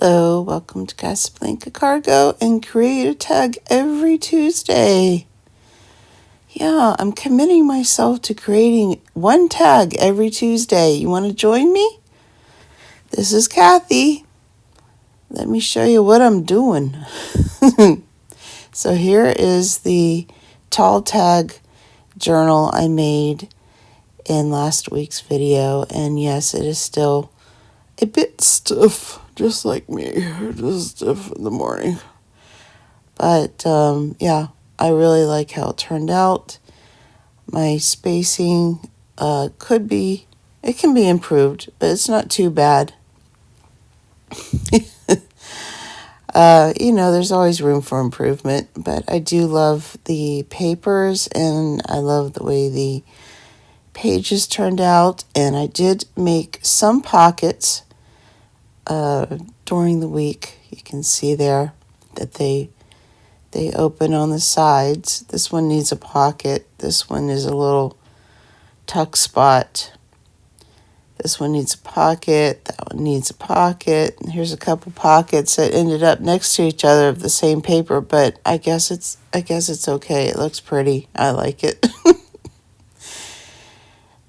Hello, welcome to Casablanca Cargo and create a tag every Tuesday. Yeah, I'm committing myself to creating one tag every Tuesday. You want to join me? This is Kathy. Let me show you what I'm doing. So here is the tall tag journal I made in last week's video. And yes, it is still a bit stiff, just like me. It is stiff in the morning. But yeah, I really like how it turned out. My spacing it can be improved, but it's not too bad. There's always room for improvement, but I do love the papers and I love the way the pages turned out. And I did make some pockets during the week. You can see there that they open on the sides. This one needs a pocket. This one is a little tuck spot. This one needs a pocket. That one needs a pocket. And here's a couple pockets that ended up next to each other of the same paper, but I guess it's okay. It looks pretty. I like it.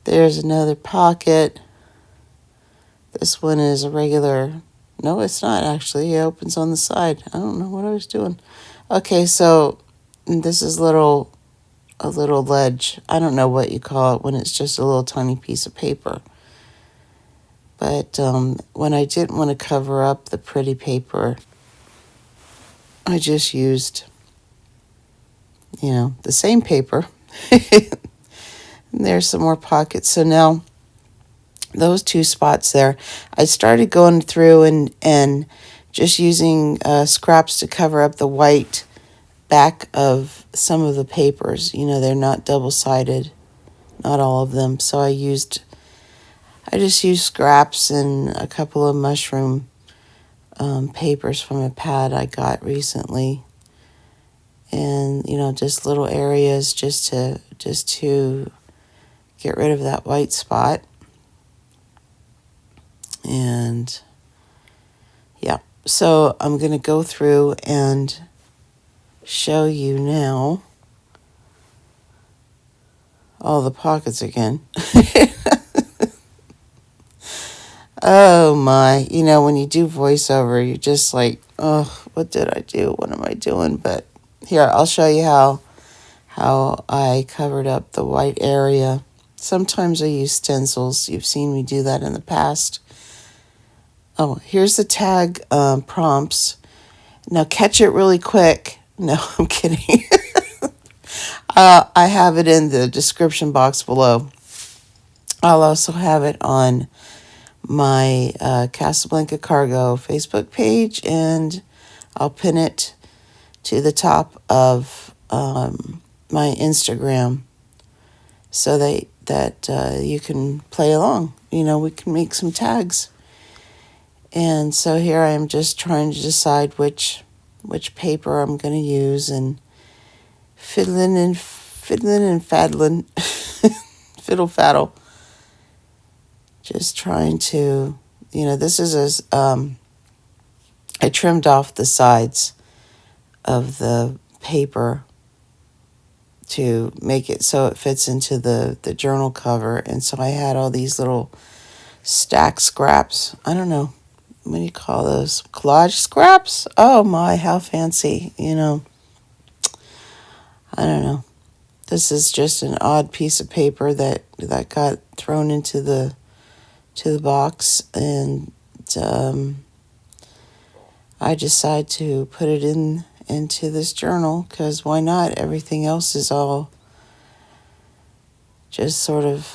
There's another pocket. This one is a regular. No, it's not actually. It opens on the side. I don't know what I was doing. Okay, so this is a little ledge. I don't know what you call it when it's just a little tiny piece of paper. But when I didn't want to cover up the pretty paper, I just used, the same paper. And there's some more pockets. So now those two spots there, I started going through and just using scraps to cover up the white back of some of the papers. They're not double-sided, not all of them. So I just used scraps and a couple of mushroom papers from a pad I got recently. And, just little areas just to get rid of that white spot. And yeah, so I'm going to go through and show you now all the pockets again. Oh my, when you do voiceover, you're just like, oh, what did I do? What am I doing? But here, I'll show you how I covered up the white area. Sometimes I use stencils. You've seen me do that in the past. Oh, here's the tag prompts. Now catch it really quick. No, I'm kidding. I have it in the description box below. I'll also have it on my Casablanca Cargo Facebook page, and I'll pin it to the top of my Instagram so that you can play along. We can make some tags. And so here I am just trying to decide which paper I'm going to use and fiddling and faddling, fiddle faddle. Just trying to, this is I trimmed off the sides of the paper to make it so it fits into the journal cover. And so I had all these little stack scraps. I don't know. What do you call those? Collage scraps? Oh my, how fancy, I don't know. This is just an odd piece of paper that got thrown into the box, and I decided to put it into this journal because why not? Everything else is all just sort of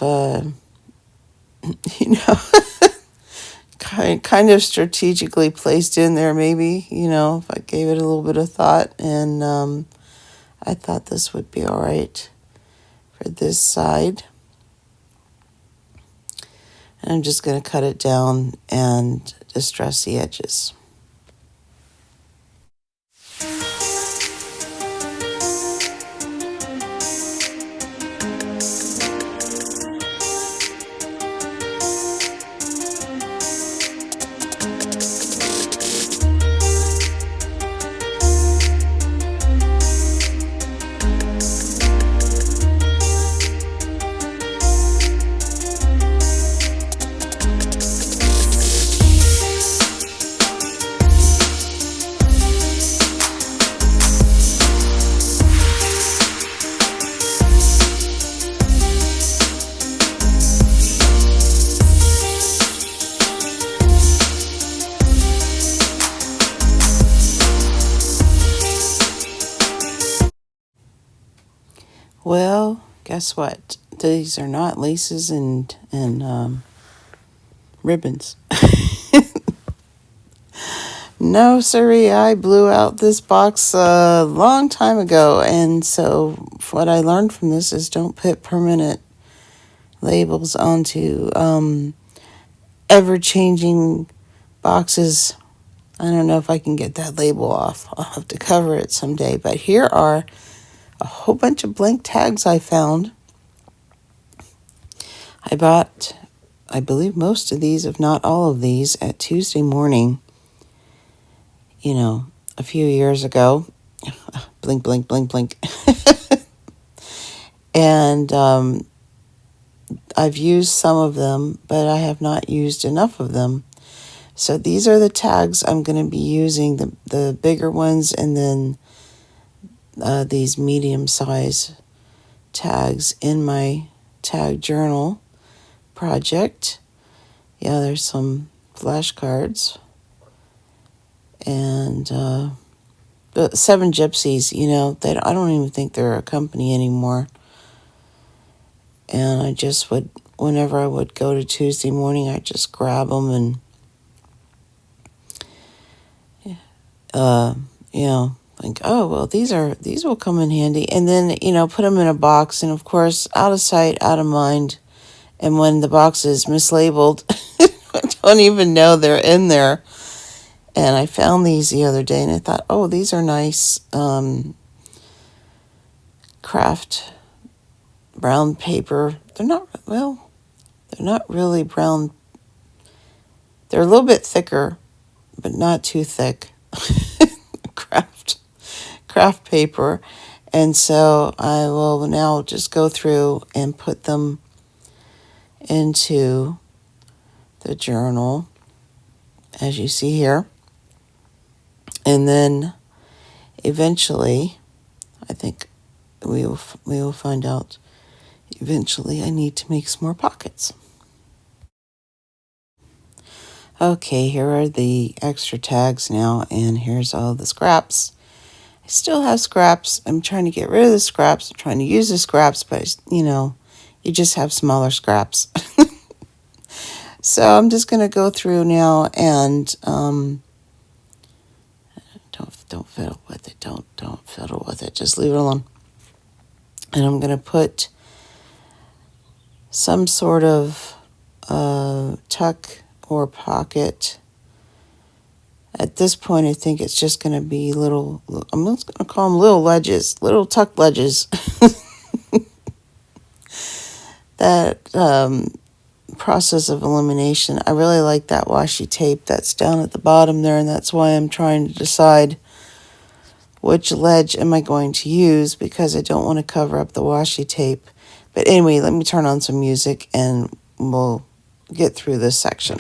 kind of strategically placed in there, maybe, if I gave it a little bit of thought. And I thought this would be all right for this side. And I'm just going to cut it down and distress the edges. Well, guess what? These are not laces and ribbons. No, sirree, I blew out this box a long time ago, and so what I learned from this is don't put permanent labels onto ever-changing boxes. I don't know if I can get that label off. I'll have to cover it someday, but here are a whole bunch of blank tags I found. I bought, I believe, most of these, if not all of these, at Tuesday Morning, a few years ago. Blink, blink, blink, blink. And I've used some of them, but I have not used enough of them. So these are the tags I'm going to be using, the bigger ones, and then these medium size tags in my tag journal project. Yeah, there's some flashcards. And the Seven Gypsies, I don't even think they're a company anymore. And I just would, whenever I would go to Tuesday Morning, I'd just grab them and, think, oh, well, these will come in handy. And then, put them in a box. And of course, out of sight, out of mind. And when the box is mislabeled, I don't even know they're in there. And I found these the other day and I thought, oh, these are nice craft brown paper. They're not really brown. They're a little bit thicker, but not too thick. Craft paper. And so I will now just go through and put them into the journal, as you see here. And then eventually, I think we will find out, eventually I need to make some more pockets. Okay, here are the extra tags now, and here's all the scraps. I still have scraps. I'm trying to get rid of the scraps. I'm trying to use the scraps, but, you just have smaller scraps. So I'm just going to go through now and don't fiddle with it. Don't fiddle with it. Just leave it alone. And I'm going to put some sort of tuck or pocket. At this point, I think it's just going to be little, I'm just going to call them little ledges, little tuck ledges. That process of elimination, I really like that washi tape that's down at the bottom there, and that's why I'm trying to decide which ledge am I going to use, because I don't want to cover up the washi tape. But anyway, let me turn on some music and we'll get through this section.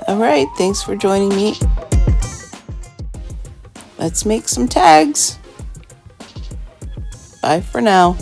All right, thanks for joining me. Let's make some tags. Bye for now.